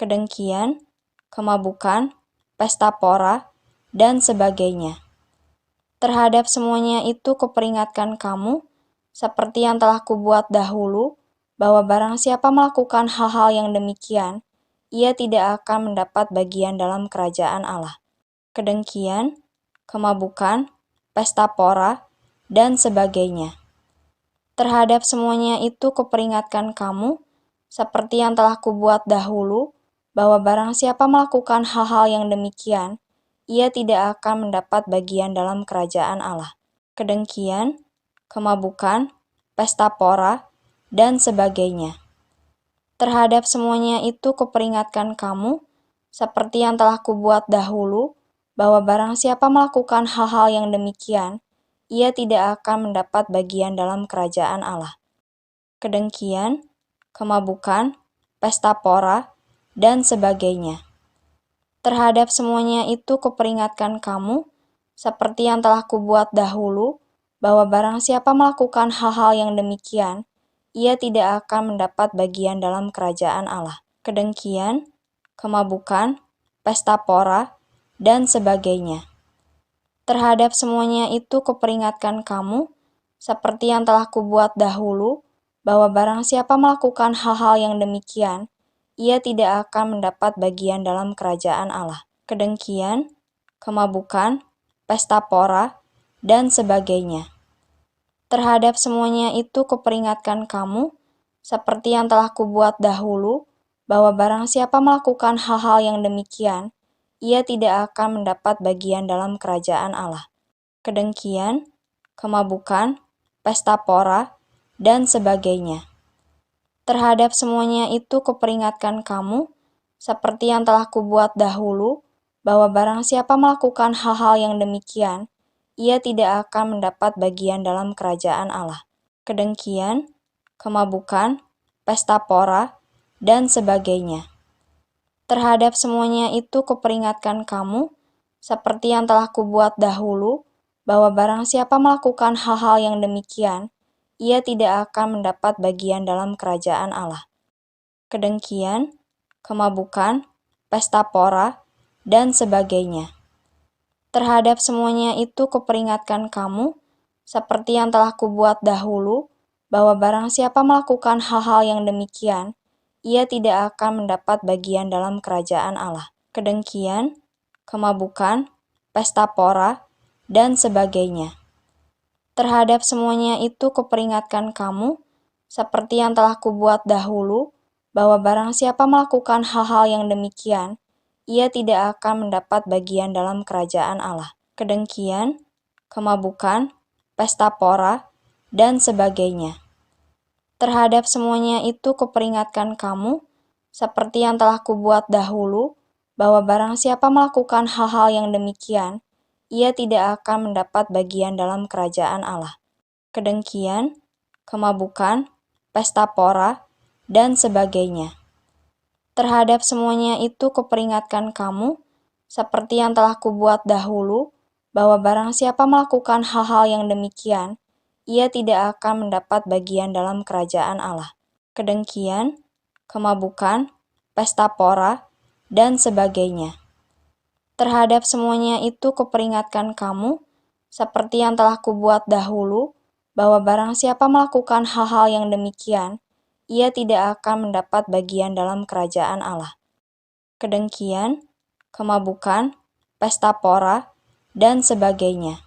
kedengkian, kemabukan, pesta pora, dan sebagainya. Terhadap semuanya itu kuperingatkan kamu, seperti yang telah kubuat dahulu, bahwa barang siapa melakukan hal-hal yang demikian, ia tidak akan mendapat bagian dalam kerajaan Allah. Kedengkian, kemabukan, pesta pora, dan sebagainya. Terhadap semuanya itu kuperingatkan kamu, seperti yang telah kubuat dahulu, bahwa barang siapa melakukan hal-hal yang demikian, ia tidak akan mendapat bagian dalam kerajaan Allah. Kedengkian, kemabukan, pesta pora, dan sebagainya. Terhadap semuanya itu kuperingatkan kamu, seperti yang telah kubuat dahulu, bahwa barang siapa melakukan hal-hal yang demikian, ia tidak akan mendapat bagian dalam kerajaan Allah. Kedengkian, kemabukan, pesta pora, dan sebagainya. Terhadap semuanya itu kuperingatkan kamu, seperti yang telah kubuat dahulu, bahwa barang siapa melakukan hal-hal yang demikian, ia tidak akan mendapat bagian dalam kerajaan Allah. Kedengkian, kemabukan, pesta pora, dan sebagainya. Terhadap semuanya itu kuperingatkan kamu, seperti yang telah kubuat dahulu, bahwa barang siapa melakukan hal-hal yang demikian, ia tidak akan mendapat bagian dalam kerajaan Allah. Kedengkian, kemabukan, pesta pora, dan sebagainya. Terhadap semuanya itu kuperingatkan kamu, seperti yang telah kubuat dahulu, bahwa barang siapa melakukan hal-hal yang demikian, ia tidak akan mendapat bagian dalam kerajaan Allah. Kedengkian, kemabukan, pesta pora, dan sebagainya. Terhadap semuanya itu kuperingatkan kamu, seperti yang telah kubuat dahulu, bahwa barang siapa melakukan hal-hal yang demikian, ia tidak akan mendapat bagian dalam kerajaan Allah. Kedengkian, kemabukan, pesta pora, dan sebagainya. Terhadap semuanya itu kuperingatkan kamu, seperti yang telah kubuat dahulu, bahwa barang siapa melakukan hal-hal yang demikian, ia tidak akan mendapat bagian dalam kerajaan Allah. Kedengkian, kemabukan, pesta pora, dan sebagainya. Terhadap semuanya itu kuperingatkan kamu, seperti yang telah kubuat dahulu, bahwa barang siapa melakukan hal-hal yang demikian, ia tidak akan mendapat bagian dalam kerajaan Allah. Kedengkian, kemabukan, pesta pora, dan sebagainya. Terhadap semuanya itu kuperingatkan kamu, seperti yang telah kubuat dahulu, bahwa barang siapa melakukan hal-hal yang demikian, ia tidak akan mendapat bagian dalam kerajaan Allah. Kedengkian, kemabukan, pesta pora, dan sebagainya. Terhadap semuanya itu kuperingatkan kamu, seperti yang telah kubuat dahulu, bahwa barang siapa melakukan hal-hal yang demikian, ia tidak akan mendapat bagian dalam kerajaan Allah. Kedengkian, kemabukan, pesta pora, dan sebagainya. Terhadap semuanya itu kuperingatkan kamu, seperti yang telah kubuat dahulu, bahwa barang siapa melakukan hal-hal yang demikian, ia tidak akan mendapat bagian dalam kerajaan Allah. Kedengkian, kemabukan, pesta pora, dan sebagainya. Terhadap semuanya itu kuperingatkan kamu, seperti yang telah kubuat dahulu, bahwa barang siapa melakukan hal-hal yang demikian, ia tidak akan mendapat bagian dalam kerajaan Allah. Kedengkian, kemabukan, pesta pora, dan sebagainya.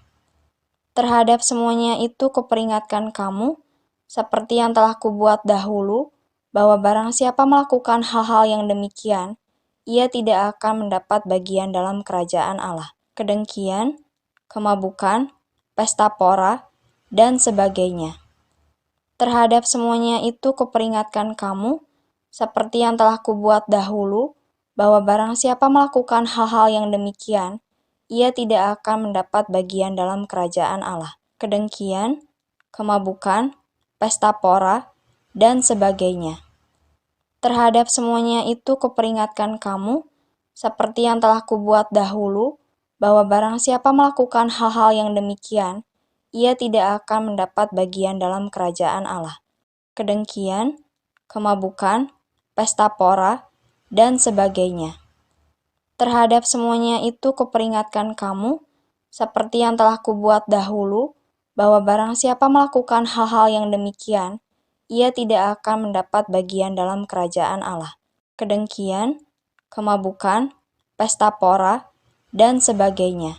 Terhadap semuanya itu kuperingatkan kamu, seperti yang telah kubuat dahulu, bahwa barang siapa melakukan hal-hal yang demikian, ia tidak akan mendapat bagian dalam kerajaan Allah. Kedengkian, kemabukan, pesta pora, dan sebagainya. Terhadap semuanya itu kuperingatkan kamu, seperti yang telah kubuat dahulu, bahwa barang siapa melakukan hal-hal yang demikian, ia tidak akan mendapat bagian dalam kerajaan Allah. Kedengkian, kemabukan, pesta pora, dan sebagainya. Terhadap semuanya itu kuperingatkan kamu, seperti yang telah kubuat dahulu, bahwa barang siapa melakukan hal-hal yang demikian, ia tidak akan mendapat bagian dalam kerajaan Allah. Kedengkian, kemabukan, pesta pora, dan sebagainya. Terhadap semuanya itu kuperingatkan kamu, seperti yang telah kubuat dahulu, bahwa barang siapa melakukan hal-hal yang demikian, ia tidak akan mendapat bagian dalam kerajaan Allah. Kedengkian, kemabukan, pesta pora, dan sebagainya.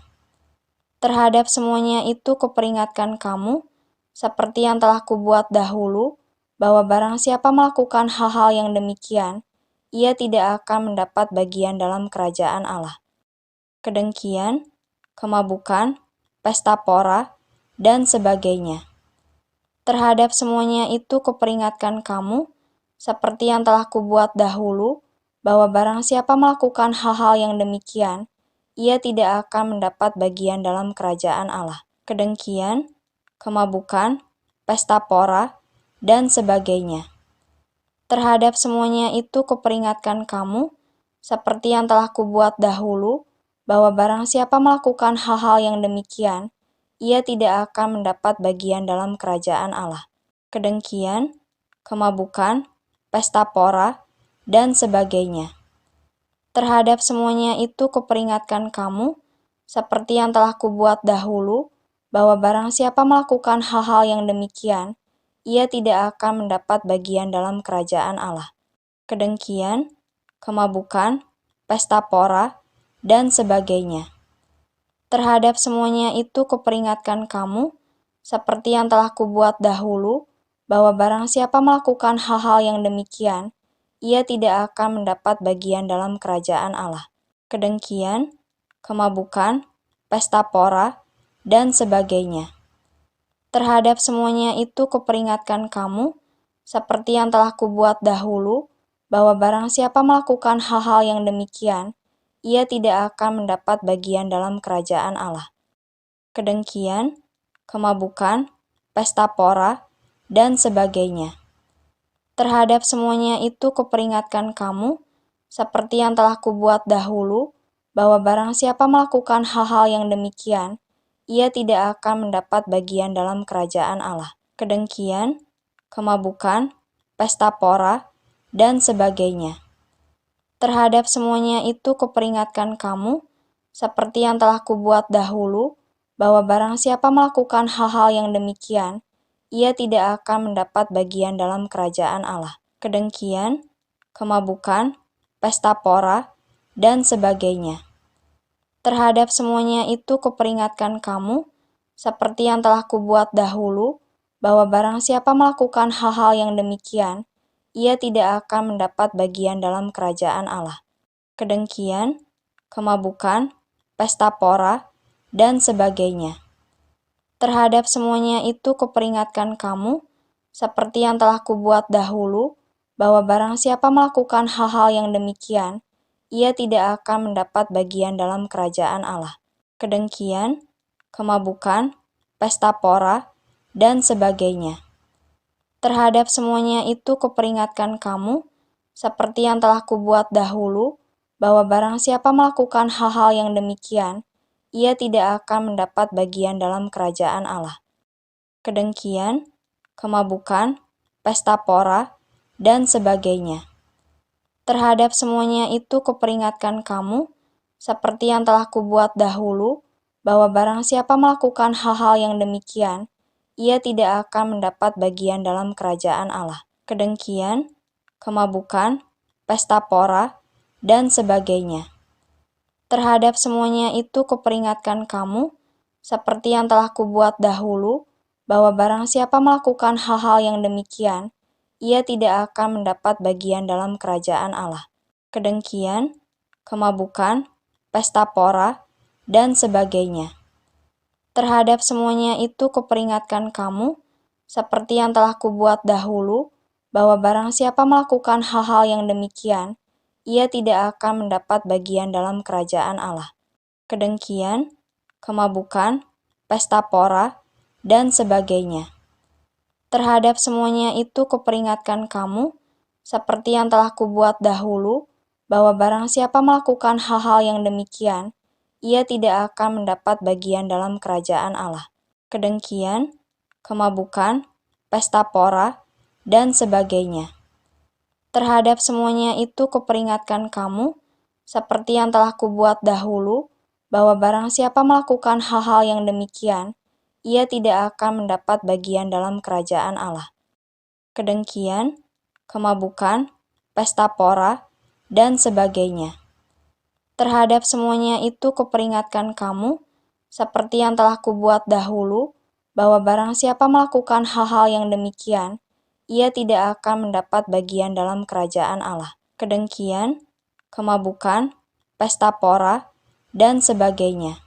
Terhadap semuanya itu kuperingatkan kamu, seperti yang telah kubuat dahulu, bahwa barang siapa melakukan hal-hal yang demikian, ia tidak akan mendapat bagian dalam kerajaan Allah. Kedengkian, kemabukan, pesta pora, dan sebagainya. Terhadap semuanya itu kuperingatkan kamu, seperti yang telah kubuat dahulu, bahwa barang siapa melakukan hal-hal yang demikian, ia tidak akan mendapat bagian dalam kerajaan Allah. Kedengkian, kemabukan, pesta pora, dan sebagainya. Terhadap semuanya itu kuperingatkan kamu, seperti yang telah kubuat dahulu, bahwa barang siapa melakukan hal-hal yang demikian, ia tidak akan mendapat bagian dalam kerajaan Allah. Kedengkian, kemabukan, pesta pora, dan sebagainya. Terhadap semuanya itu kuperingatkan kamu, seperti yang telah kubuat dahulu, bahwa barang siapa melakukan hal-hal yang demikian, ia tidak akan mendapat bagian dalam kerajaan Allah. Kedengkian, kemabukan, pesta pora, dan sebagainya. Terhadap semuanya itu kuperingatkan kamu, seperti yang telah kubuat dahulu, bahwa barang siapa melakukan hal-hal yang demikian, ia tidak akan mendapat bagian dalam kerajaan Allah. Kedengkian, kemabukan, pesta pora, dan sebagainya. Terhadap semuanya itu kuperingatkan kamu, seperti yang telah kubuat dahulu, bahwa barang siapa melakukan hal-hal yang demikian, ia tidak akan mendapat bagian dalam kerajaan Allah. Kedengkian, kemabukan, pesta pora, dan sebagainya. Terhadap semuanya itu kuperingatkan kamu, seperti yang telah kubuat dahulu, bahwa barang siapa melakukan hal-hal yang demikian, ia tidak akan mendapat bagian dalam kerajaan Allah. Kedengkian, kemabukan, pesta pora, dan sebagainya. Terhadap semuanya itu kuperingatkan kamu, seperti yang telah kubuat dahulu, bahwa barang siapa melakukan hal-hal yang demikian, ia tidak akan mendapat bagian dalam kerajaan Allah. Kedengkian, kemabukan, pesta pora, dan sebagainya. Terhadap semuanya itu kuperingatkan kamu, seperti yang telah kubuat dahulu, bahwa barang siapa melakukan hal-hal yang demikian, ia tidak akan mendapat bagian dalam kerajaan Allah. Kedengkian, kemabukan, pesta pora, dan sebagainya. Terhadap semuanya itu kuperingatkan kamu, seperti yang telah kubuat dahulu, bahwa barang siapa melakukan hal-hal yang demikian, ia tidak akan mendapat bagian dalam kerajaan Allah. Kedengkian, kemabukan, pesta pora, dan sebagainya. Terhadap semuanya itu kuperingatkan kamu, seperti yang telah kubuat dahulu, bahwa barang siapa melakukan hal-hal yang demikian, ia tidak akan mendapat bagian dalam kerajaan Allah. Kedengkian, kemabukan, pesta pora, dan sebagainya. Terhadap semuanya itu kuperingatkan kamu, seperti yang telah kubuat dahulu, bahwa barang siapa melakukan hal-hal yang demikian, ia tidak akan mendapat bagian dalam kerajaan Allah. Kedengkian, kemabukan, pesta pora, dan sebagainya. Terhadap semuanya itu kuperingatkan kamu, seperti yang telah kubuat dahulu, bahwa barang siapa melakukan hal-hal yang demikian, ia tidak akan mendapat bagian dalam kerajaan Allah. Kedengkian, kemabukan, pesta pora, dan sebagainya. Terhadap semuanya itu kuperingatkan kamu, seperti yang telah kubuat dahulu, bahwa barang siapa melakukan hal-hal yang demikian, ia tidak akan mendapat bagian dalam kerajaan Allah. Kedengkian, kemabukan, pesta pora, dan sebagainya. Terhadap semuanya itu kuperingatkan kamu, seperti yang telah kubuat dahulu, bahwa barang siapa melakukan hal-hal yang demikian, ia tidak akan mendapat bagian dalam kerajaan Allah. Kedengkian, kemabukan, pesta pora, dan sebagainya. Terhadap semuanya itu kuperingatkan kamu, seperti yang telah kubuat dahulu, bahwa barang siapa melakukan hal-hal yang demikian, ia tidak akan mendapat bagian dalam kerajaan Allah. Kedengkian, kemabukan, pesta pora, dan sebagainya. Terhadap semuanya itu kuperingatkan kamu, seperti yang telah kubuat dahulu, bahwa barang siapa melakukan hal-hal yang demikian, ia tidak akan mendapat bagian dalam kerajaan Allah. Kedengkian, kemabukan, pesta pora, dan sebagainya.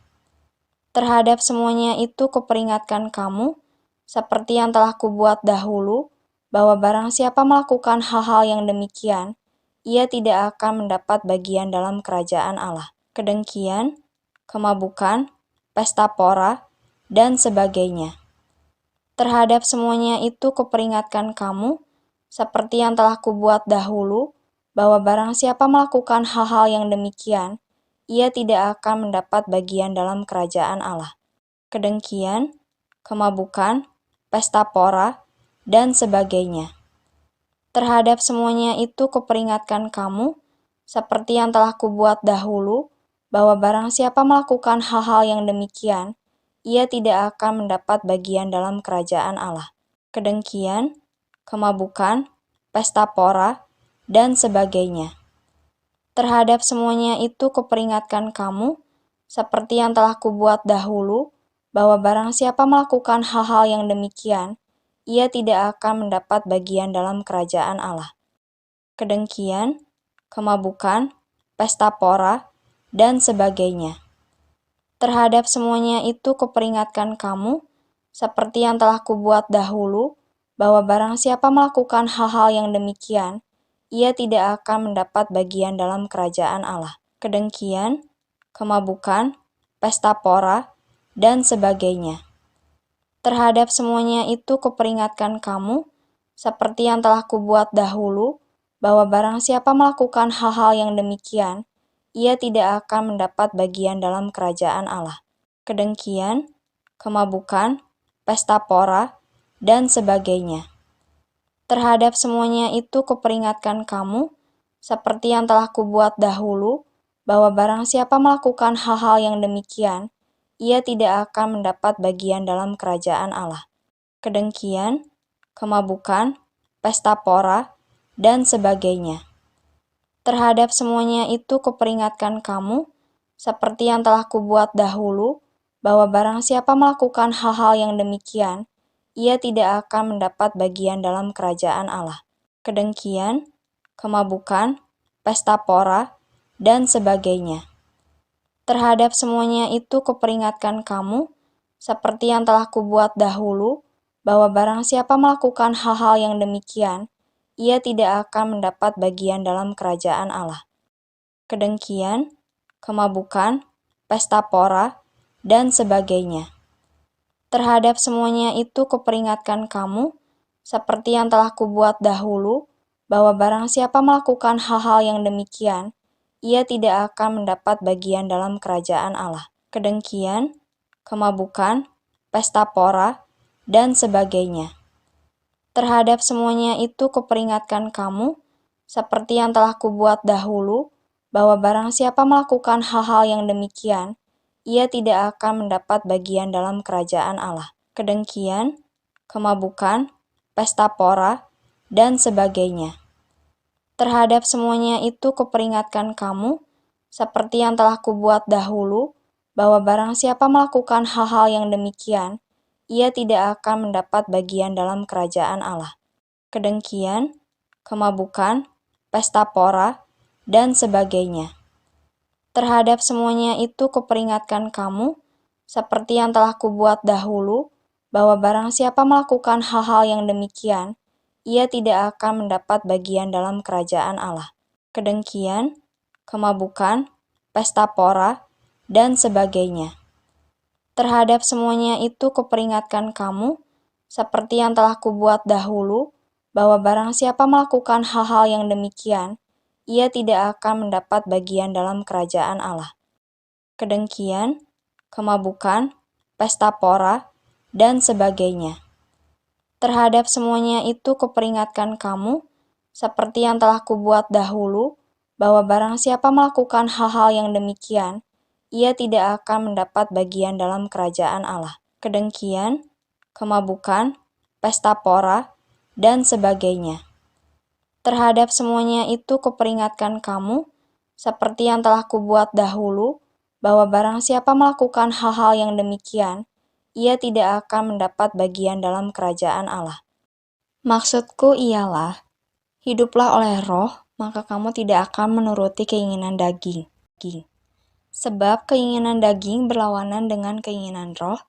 Terhadap semuanya itu kuperingatkan kamu, seperti yang telah kubuat dahulu, bahwa barang siapa melakukan hal-hal yang demikian, ia tidak akan mendapat bagian dalam kerajaan Allah. Kedengkian, kemabukan, pesta pora, dan sebagainya. Terhadap semuanya itu kuperingatkan kamu, seperti yang telah kubuat dahulu, bahwa barang siapa melakukan hal-hal yang demikian, ia tidak akan mendapat bagian dalam kerajaan Allah. Kedengkian, kemabukan, pesta pora, dan sebagainya. Terhadap semuanya itu kuperingatkan kamu, seperti yang telah kubuat dahulu, bahwa barang siapa melakukan hal-hal yang demikian, ia tidak akan mendapat bagian dalam kerajaan Allah. Kedengkian, kemabukan, pesta pora, dan sebagainya. Terhadap semuanya itu kuperingatkan kamu, seperti yang telah kubuat dahulu, bahwa barang siapa melakukan hal-hal yang demikian, ia tidak akan mendapat bagian dalam kerajaan Allah. Kedengkian, kemabukan, pesta pora, dan sebagainya. Terhadap semuanya itu kuperingatkan kamu, seperti yang telah kubuat dahulu, bahwa barang siapa melakukan hal-hal yang demikian, ia tidak akan mendapat bagian dalam kerajaan Allah. Kedengkian, kemabukan, pesta pora, dan sebagainya. Terhadap semuanya itu kuperingatkan kamu, seperti yang telah kubuat dahulu, bahwa barang siapa melakukan hal-hal yang demikian, ia tidak akan mendapat bagian dalam kerajaan Allah. Kedengkian, kemabukan, pesta pora, dan sebagainya. Terhadap semuanya itu kuperingatkan kamu, seperti yang telah kubuat dahulu, bahwa barang siapa melakukan hal-hal yang demikian, ia tidak akan mendapat bagian dalam kerajaan Allah. Kedengkian, kemabukan, pesta pora, dan sebagainya. Terhadap semuanya itu kuperingatkan kamu, seperti yang telah kubuat dahulu, bahwa barang siapa melakukan hal-hal yang demikian, ia tidak akan mendapat bagian dalam kerajaan Allah. Kedengkian, kemabukan, pesta pora, dan sebagainya. Terhadap semuanya itu kuperingatkan kamu, seperti yang telah kubuat dahulu, bahwa barang siapa melakukan hal-hal yang demikian, ia tidak akan mendapat bagian dalam kerajaan Allah. Kedengkian, kemabukan, pesta pora, dan sebagainya. Terhadap semuanya itu kuperingatkan kamu, seperti yang telah kubuat dahulu, bahwa barang siapa melakukan hal-hal yang demikian, ia tidak akan mendapat bagian dalam kerajaan Allah. Kedengkian, kemabukan, pesta pora, dan sebagainya. Terhadap semuanya itu kuperingatkan kamu, seperti yang telah kubuat dahulu, bahwa barang siapa melakukan hal-hal yang demikian, ia tidak akan mendapat bagian dalam kerajaan Allah. Kedengkian, kemabukan, pesta pora, dan sebagainya. Terhadap semuanya itu kuperingatkan kamu, seperti yang telah kubuat dahulu, bahwa barang siapa melakukan hal-hal yang demikian, ia tidak akan mendapat bagian dalam kerajaan Allah. Kedengkian, kemabukan, pesta pora, dan sebagainya. Terhadap semuanya itu kuperingatkan kamu, seperti yang telah kubuat dahulu, bahwa barang siapa melakukan hal-hal yang demikian, ia tidak akan mendapat bagian dalam kerajaan Allah. Kedengkian, kemabukan, pesta pora, dan sebagainya. Terhadap semuanya itu kuperingatkan kamu, seperti yang telah kubuat dahulu, bahwa barang siapa melakukan hal-hal yang demikian, ia tidak akan mendapat bagian dalam kerajaan Allah. Kedengkian, kemabukan, pesta pora, dan sebagainya. Terhadap semuanya itu kuperingatkan kamu, seperti yang telah kubuat dahulu, bahwa barang siapa melakukan hal-hal yang demikian, ia tidak akan mendapat bagian dalam kerajaan Allah. Kedengkian, kemabukan, pesta pora, dan sebagainya. Terhadap semuanya itu kuperingatkan kamu, seperti yang telah kubuat dahulu, bahwa barang siapa melakukan hal-hal yang demikian, ia tidak akan mendapat bagian dalam kerajaan Allah. Maksudku ialah, hiduplah oleh roh, maka kamu tidak akan menuruti keinginan daging. Sebab keinginan daging berlawanan dengan keinginan roh,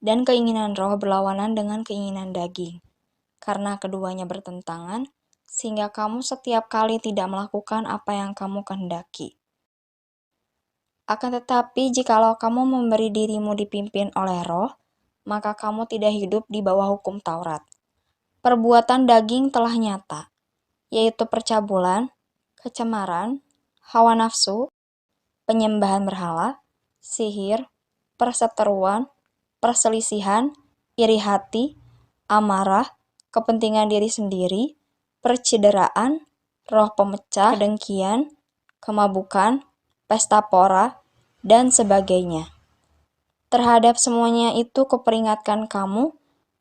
dan keinginan roh berlawanan dengan keinginan daging. Karena keduanya bertentangan, sehingga kamu setiap kali tidak melakukan apa yang kamu kehendaki. Akan tetapi, jikalau kamu memberi dirimu dipimpin oleh roh, maka kamu tidak hidup di bawah hukum Taurat. Perbuatan daging telah nyata, yaitu percabulan, kecemaran, hawa nafsu, penyembahan berhala, sihir, perseteruan, perselisihan, iri hati, amarah, kepentingan diri sendiri, percideraan, roh pemecah, kedengkian, kemabukan, pesta pora, dan sebagainya. Terhadap semuanya itu kuperingatkan kamu,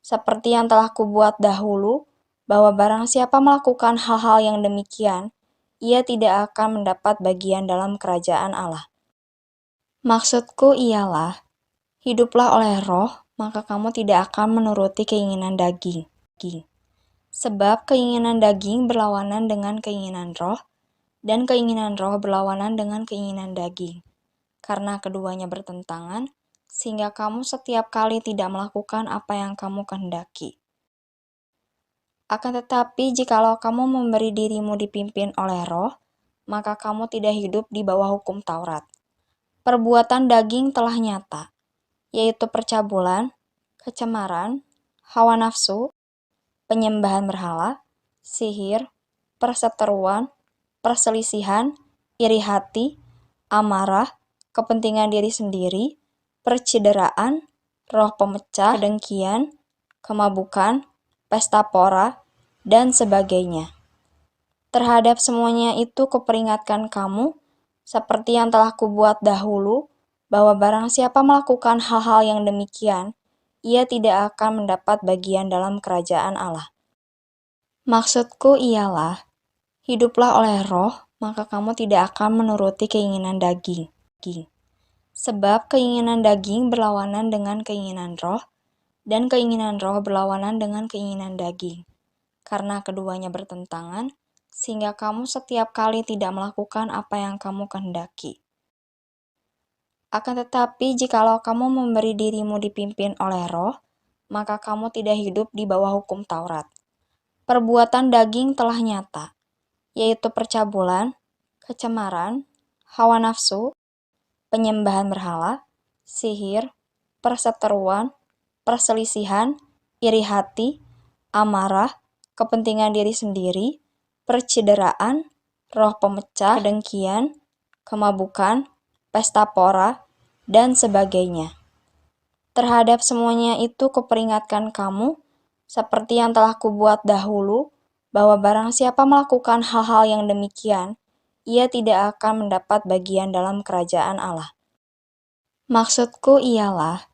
seperti yang telah kubuat dahulu, bahwa barang siapa melakukan hal-hal yang demikian, ia tidak akan mendapat bagian dalam kerajaan Allah. Maksudku ialah, hiduplah oleh roh, maka kamu tidak akan menuruti keinginan daging. Sebab keinginan daging berlawanan dengan keinginan roh, dan keinginan roh berlawanan dengan keinginan daging. Karena keduanya bertentangan, sehingga kamu setiap kali tidak melakukan apa yang kamu kehendaki. Akan tetapi, jikalau kamu memberi dirimu dipimpin oleh roh, maka kamu tidak hidup di bawah hukum Taurat. Perbuatan daging telah nyata, yaitu percabulan, kecemaran, hawa nafsu, penyembahan berhala, sihir, perseteruan, perselisihan, iri hati, amarah, kepentingan diri sendiri, percideraan, roh pemecah, kedengkian, kemabukan, pesta pora, dan sebagainya. Terhadap semuanya itu kuperingatkan kamu, seperti yang telah kubuat dahulu, bahwa barang siapa melakukan hal-hal yang demikian, ia tidak akan mendapat bagian dalam kerajaan Allah. Maksudku ialah, hiduplah oleh roh, maka kamu tidak akan menuruti keinginan daging. Sebab keinginan daging berlawanan dengan keinginan roh, dan keinginan roh berlawanan dengan keinginan daging. Karena keduanya bertentangan, sehingga kamu setiap kali tidak melakukan apa yang kamu kehendaki. Akan tetapi, jikalau kamu memberi dirimu dipimpin oleh roh, maka kamu tidak hidup di bawah hukum Taurat. Perbuatan daging telah nyata, yaitu percabulan, kecemaran, hawa nafsu, penyembahan berhala, sihir, perseteruan, perselisihan, iri hati, amarah, kepentingan diri sendiri, percideraan, roh pemecah, kedengkian, kemabukan, pesta pora, dan sebagainya. Terhadap semuanya itu kuperingatkan kamu, seperti yang telah kubuat dahulu, bahwa barang siapa melakukan hal-hal yang demikian, ia tidak akan mendapat bagian dalam kerajaan Allah. Maksudku ialah,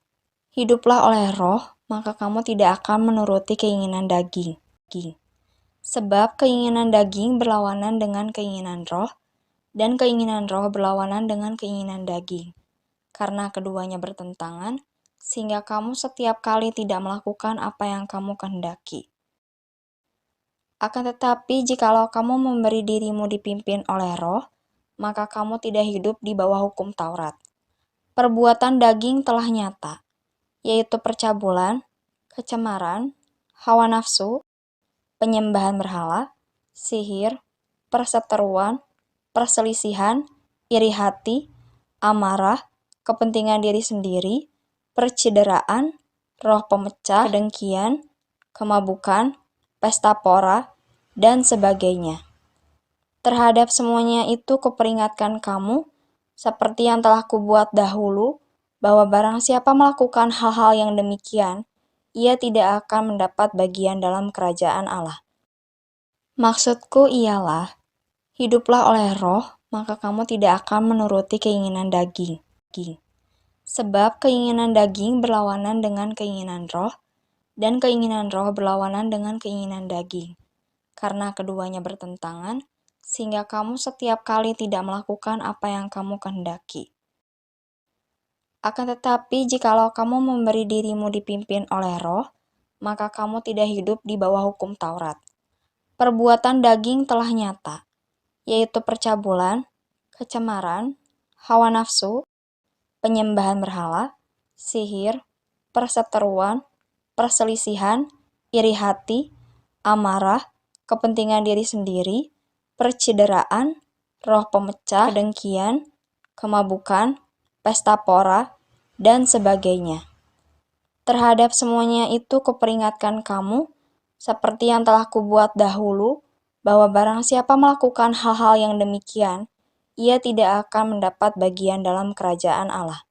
hiduplah oleh roh, maka kamu tidak akan menuruti keinginan daging. Sebab keinginan daging berlawanan dengan keinginan roh, dan keinginan roh berlawanan dengan keinginan daging. Karena keduanya bertentangan, sehingga kamu setiap kali tidak melakukan apa yang kamu kehendaki. Akan tetapi, jikalau kamu memberi dirimu dipimpin oleh roh, maka kamu tidak hidup di bawah hukum Taurat. Perbuatan daging telah nyata, yaitu percabulan, kecemaran, hawa nafsu, penyembahan berhala, sihir, perseteruan, perselisihan, iri hati, amarah, kepentingan diri sendiri, percideraan, roh pemecah, kedengkian, kemabukan, pesta pora, dan sebagainya. Terhadap semuanya itu kuperingatkan kamu, seperti yang telah kubuat dahulu, bahwa barang siapa melakukan hal-hal yang demikian, ia tidak akan mendapat bagian dalam kerajaan Allah. Maksudku ialah, hiduplah oleh roh, maka kamu tidak akan menuruti keinginan daging. Sebab keinginan daging berlawanan dengan keinginan roh, dan keinginan roh berlawanan dengan keinginan daging. Karena keduanya bertentangan, sehingga kamu setiap kali tidak melakukan apa yang kamu kehendaki. Akan tetapi, jikalau kamu memberi dirimu dipimpin oleh roh, maka kamu tidak hidup di bawah hukum Taurat. Perbuatan daging telah nyata, yaitu percabulan, kecemaran, hawa nafsu, penyembahan berhala, sihir, perseteruan, perselisihan, iri hati, amarah, kepentingan diri sendiri, percideraan, roh pemecah, kedengkian, kemabukan, pesta pora, dan sebagainya. Terhadap semuanya itu kuperingatkan kamu, seperti yang telah kubuat dahulu, bahwa barang siapa melakukan hal-hal yang demikian, ia tidak akan mendapat bagian dalam kerajaan Allah.